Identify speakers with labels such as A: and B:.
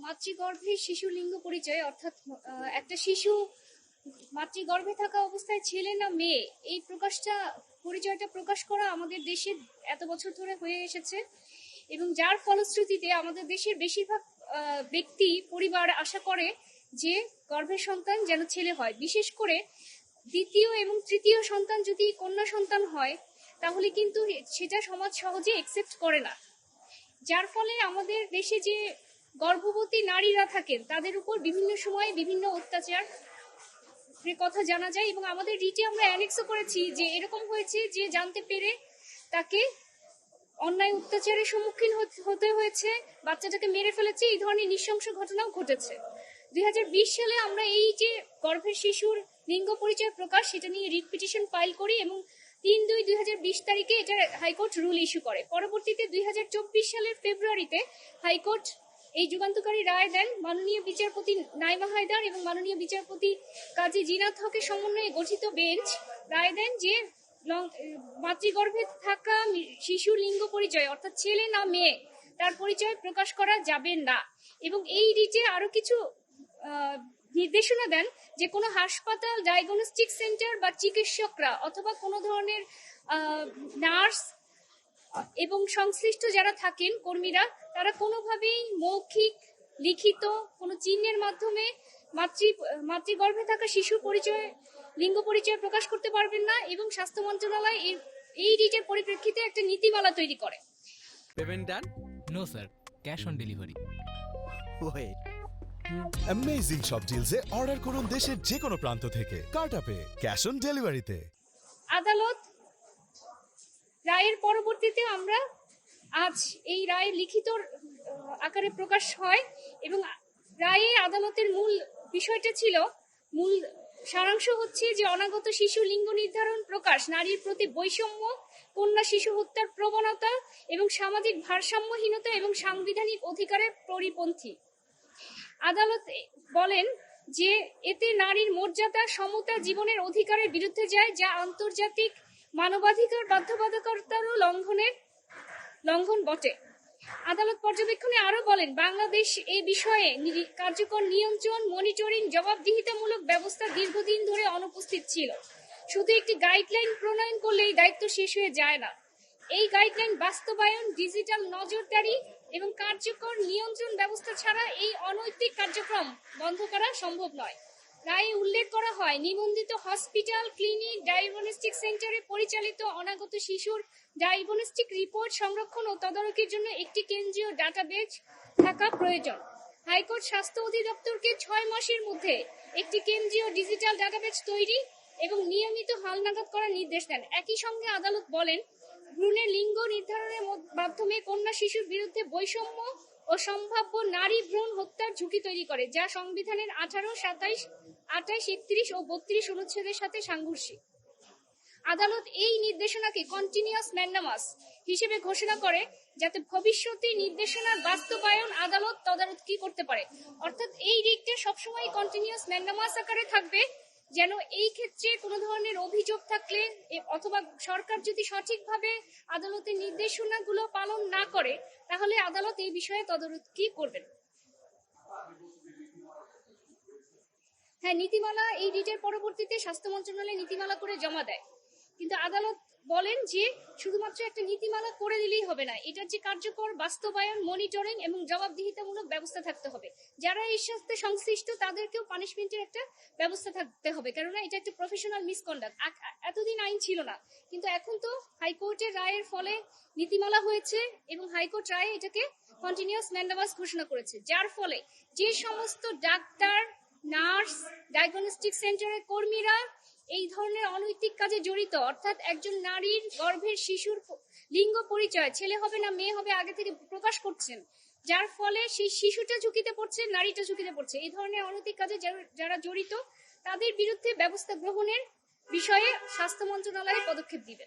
A: মাতৃগর্ভে শিশু লিঙ্গ পরিচয় অর্থাৎ একটা শিশু মাতৃগর্ভে থাকা অবস্থায় ছেলে না মেয়ে এই পরিচয়টা প্রকাশ করা আমাদের দেশে এত বছর ধরে হয়ে এসেছে এবং যার ফলশ্রুতিতে আমাদের দেশের বেশিরভাগ ব্যক্তি পরিবার আশা করে যে গর্ভের সন্তান যেন ছেলে হয়। বিশেষ করে দ্বিতীয় এবং তৃতীয় সন্তান যদি কন্যা সন্তান হয় তাহলে কিন্তু সেটা সমাজ সহজে একসেপ্ট করে না, যার ফলে আমাদের দেশে যে গর্ভবতী নারীরা থাকেন তাদের উপর বিভিন্ন সময়ে বিভিন্ন অত্যাচার কথা জানা যায় এবং আমাদের রিটে আমরা অ্যানেক্সও করেছি যে এরকম হয়েছে যে জানতে পেরে তাকে অন্যায় অত্যাচারের সম্মুখীন হতে হয়েছে, বাচ্চাটাকে মেরে ফেলেছে, এই ধরনের নৃশংস ঘটনাও ঘটেছে। 2020 সালে আমরা এই যে গর্ভের শিশুর লিঙ্গ পরিচয় প্রকাশ সেটা নিয়ে রিট পিটিশন ফাইল করি এবং 3/2/2020 তারিখে এটা হাইকোর্ট রুল ইস্যু করে। পরবর্তীতে 2024 সালের ফেব্রুয়ারিতে হাইকোর্ট এই যুগান্তকারী রায় দেন। মাননীয় বিচারপতি নাইমা হায়দার এবং মাননীয় বিচারপতি কাজী জিনাত হকের সমন্বয়ে গঠিত বেঞ্চ রায় দেন যে মাতৃগর্ভে থাকা শিশুর লিঙ্গ পরিচয় অর্থাৎ ছেলে না মেয়ে তার পরিচয় প্রকাশ করা যাবে না এবং এই রিটে আরো কিছু নির্দেশনা দেন যে কোনো হাসপাতাল, ডায়াগনস্টিক সেন্টার বা চিকিৎসকরা অথবা কোনো ধরনের নার্স এবং সংশ্লিষ্ট যারা থাকেন কর্মীরা তারা কোনোভাবেই মৌখিক লিখিত কোনো চিহ্নের মাধ্যমে মাতৃগর্ভে থাকা শিশুর লিঙ্গ পরিচয় প্রকাশ করতে পারবেন না এবং স্বাস্থ্য মন্ত্রণালয় এই রিটের পরিপ্রেক্ষিতে একটা নীতিমালা তৈরি করে।
B: Payment done?
C: No sir, cash on delivery.
B: Wait,
D: amazing সব ডিলসে অর্ডার করুন দেশের যে কোনো প্রান্ত থেকে কার্টাপে ক্যাশ অন ডেলিভারিতে।
A: আদালত রায়ের পরবর্তীতে আমরা আজ এই রায় লিখিত আকারে প্রকাশ হয় এবং রায়ে আদালতের মূল বিষয়টা ছিল, মূল সারাংশ হচ্ছে যে অনাগত শিশু লিঙ্গ নির্ধারণ প্রকাশ নারীর প্রতি বৈষম্য, কন্যা শিশু হত্যার প্রবণতা এবং সামাজিক ভারসাম্যহীনতা এবং সাংবিধানিক অধিকারের পরিপন্থী। আদালত বলেন যে এতে নারীর মর্যাদা, সমতা, জীবনের অধিকারের বিরুদ্ধে যায়, যা আন্তর্জাতিক মানবাধিকার বাধ্যবাধকতারও লঙ্ঘন বটে। আদালত পর্যবেক্ষণে আরো বলেন বাংলাদেশ এ বিষয়ে কার্যকর নিয়ন্ত্রণ, মনিটরিং, জবাবদিহিতামূলক ব্যবস্থা দীর্ঘদিন ধরে অনুপস্থিত ছিল। শুধু একটি গাইডলাইন প্রণয়ন করলে এই দায়িত্ব শেষ হয়ে যায় না। এই গাইডলাইন বাস্তবায়ন, ডিজিটাল নজরদারি এবং কার্যকর নিয়ন্ত্রণ ব্যবস্থা ছাড়া এই অনৈতিক কার্যক্রম বন্ধ করা সম্ভব নয়। রায়ে উল্লেখ করা হয় নিবন্ধিত হসপিটাল, ক্লিনিক, ডায়াগনস্টিক সেন্টারে পরিচালিত অনাগত শিশুর ডায়াগনস্টিক রিপোর্ট সংরক্ষণ ও তদারকির জন্য একটি কেন্দ্রীয় ডাটাবেজ থাকা প্রয়োজন। হাইকোর্ট স্বাস্থ্য অধিদপ্তরকে 6 মাসের মধ্যে একটি কেন্দ্রীয় ডিজিটাল ডাটাবেজ তৈরি এবং নিয়মিত হালনাগাদ করার নির্দেশ দেন। একই সঙ্গে আদালত বলেন ভ্রূণের লিঙ্গ নির্ধারণের মাধ্যমে কন্যা শিশুর বিরুদ্ধে বৈষম্য ও সম্ভাব্য নারী ভ্রূণ হত্যার ঝুঁকি তৈরি করে, যা সংবিধানের 18, 27, 28, 31 ও 32 অনুচ্ছেদের সাথে সাংঘর্ষিক। আদালত এই নির্দেশনাকে কন্টিনিউয়াস ম্যান্ডামাস হিসেবে ঘোষণা করে যাতে ভবিষ্যতে নির্দেশনার বাস্তবায়ন আদালত তদারকি করতে পারে। অর্থাৎ এই রিটটা সবসময় কন্টিনিউয়াস ম্যান্ডামাস আকারে থাকবে, যেন এই ক্ষেত্রে কোনো ধরনের অভিযোগ থাকলে অথবা সরকার যদি সঠিকভাবে আদালতের নির্দেশনাগুলো পালন না করে তাহলে আদালত এই বিষয়ে তদারকি করবেন। হ্যাঁ, নীতিমালা এই রিটের পরবর্তীতে স্বাস্থ্য মন্ত্রণালয় নীতিমালা করে জমা দেয়, কিন্তু আদালত বলেন যে শুধুমাত্র একটা নীতিমালা করে দিলেই হবে না, এটার যে কার্যকর বাস্তবায়ন, মনিটরিং এবং জবাবদিহিতামূলক ব্যবস্থা থাকতে হবে। যারা এর সাথে সংশ্লিষ্ট তাদেরকেও পানিশমেন্টের একটা ব্যবস্থা থাকতে হবে, কেননা এটা একটা প্রফেশনাল মিসকন্ডাক্ট। এতদিন আইন ছিল না, কিন্তু এখন তো হাইকোর্টের রায়ের ফলে নীতিমালা হয়েছে এবং হাইকোর্ট রায়ে এটাকে কন্টিনিউয়াস ম্যান্ডামাস ঘোষণা করেছে, যার ফলে যে সমস্ত ডাক্তার, নার্স, ডায়াগনস্টিক সেন্টারের কর্মীরা এই ধরনের অনৈতিক কাজে জড়িত, অর্থাৎ একজন নারীর গর্ভের শিশুর লিঙ্গ পরিচয় ছেলে হবে না মেয়ে হবে আগে থেকে প্রকাশ করছেন, যার ফলে সেই শিশুটা ঝুঁকিতে পড়ছে, নারীটা ঝুঁকিতে পড়ছে, এই ধরনের অনৈতিক কাজে যারা জড়িত তাদের বিরুদ্ধে ব্যবস্থা গ্রহণের বিষয়ে স্বাস্থ্য মন্ত্রণালয় পদক্ষেপ দিবে।